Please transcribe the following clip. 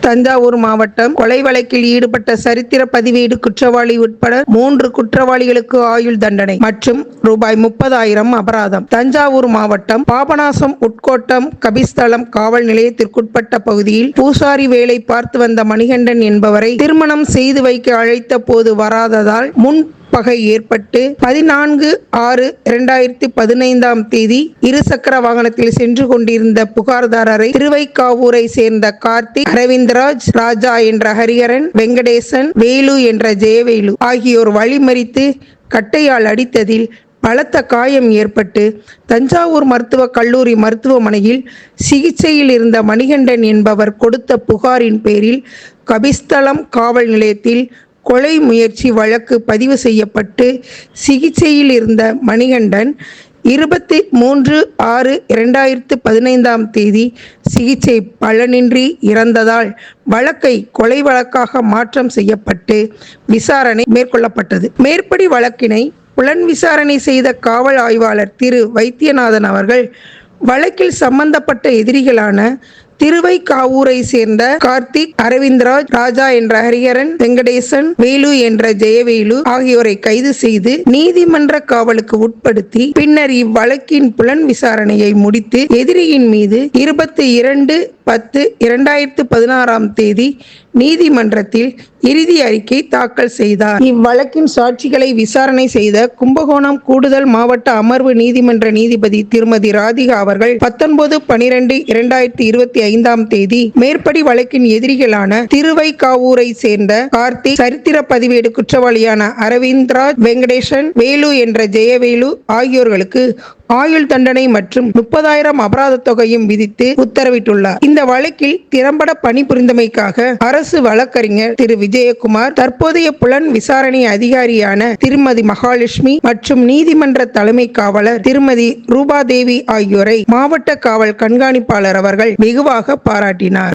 தஞ்சாவூர் மாவட்டம் கொலை வழக்கில் ஈடுபட்ட சரித்திர பதிவேடு குற்றவாளி உட்பட 3 குற்றவாளிகளுக்கு ஆயுள் தண்டனை மற்றும் ரூபாய் 30,000 அபராதம். தஞ்சாவூர் மாவட்டம் பாபநாசம் உட்கோட்டம் கபிஸ்தலம் காவல் நிலையத்திற்குட்பட்ட பகுதியில் பூசாரி வேலை பார்த்து வந்த மணிகண்டன் என்பவரை திருமணம் செய்து வைக்க அழைத்த போது வராததால் பகை ஏற்பட்டு 14/6/2015 இருசக்கர வாகனத்தில் சென்று கொண்டிருந்த புகார்தாரரை திருவைக்காவூரை சேர்ந்த கார்த்திக், அரவிந்த்ராஜ், ராஜா என்ற ஹரிஹரன், வெங்கடேசன், வேலு என்ற ஜெயவேலு ஆகியோர் வழிமறித்து கட்டையால் அடித்ததில் பலத்த காயம் ஏற்பட்டு தஞ்சாவூர் மருத்துவக் கல்லூரி மருத்துவமனையில் சிகிச்சையில் இருந்த மணிகண்டன் என்பவர் கொடுத்த புகாரின் பேரில் கபிஸ்தலம் காவல் நிலையத்தில் கொலை முயற்சி வழக்கு பதிவு செய்யப்பட்டு சிகிச்சையில் இருந்த மணிகண்டன் 23/6/2015 சிகிச்சை பலனின்றி இறந்ததால் வழக்கை கொலை வழக்காக மாற்றம் செய்யப்பட்டு விசாரணை மேற்கொள்ளப்பட்டது. மேற்படி வழக்கினை புலன் விசாரணை செய்த காவல் ஆய்வாளர் திரு வைத்தியநாதன் அவர்கள் வழக்கில் சம்பந்தப்பட்ட எதிரிகளான திருவைக்காவூரை சேர்ந்த கார்த்திக், அரவிந்த்ராஜ், ராஜா என்ற ஹரிஹரன், வெங்கடேசன், வேலு என்ற ஜெயவேலு ஆகியோரை கைது செய்து நீதிமன்ற காவலுக்கு உட்படுத்தி பின்னர் இவ்வழக்கின் புலன் விசாரணையை முடித்து எதிரியின் மீது 22/10/2016 நீதிமன்றத்தில் இறுதி அறிக்கை தாக்கல் செய்தார். இவ்வழக்கின் சாட்சிகளை விசாரணை செய்த கும்பகோணம் கூடுதல் மாவட்ட அமர்வு நீதிமன்ற நீதிபதி திருமதி ராதிகா அவர்கள் 19/12/2025 மேற்படி வழக்கின் எதிரிகளான திருவைக்காவூரை சேர்ந்த கார்த்திக், சரித்திர பதிவேடு குற்றவாளியான அரவிந்த்ராஜ், வெங்கடேசன், வேலு என்ற ஜெயவேலு ஆகியோர்களுக்கு ஆயுள் தண்டனை மற்றும் 30,000 அபராத தொகையும் விதித்து உத்தரவிட்டுள்ளார். இந்த வழக்கில் திறம்பட பணிபுரிந்தமைக்காக அரசு வழக்கறிஞர் திரு விஜயகுமார், தற்போதைய புலன் விசாரணை அதிகாரியான திருமதி மகாலட்சுமி மற்றும் நீதிமன்ற தலைமை காவலர் திருமதி ரூபாதேவி ஆகியோரை மாவட்ட காவல் கண்காணிப்பாளர் அவர்கள் வெகுவாக பாராட்டினார்.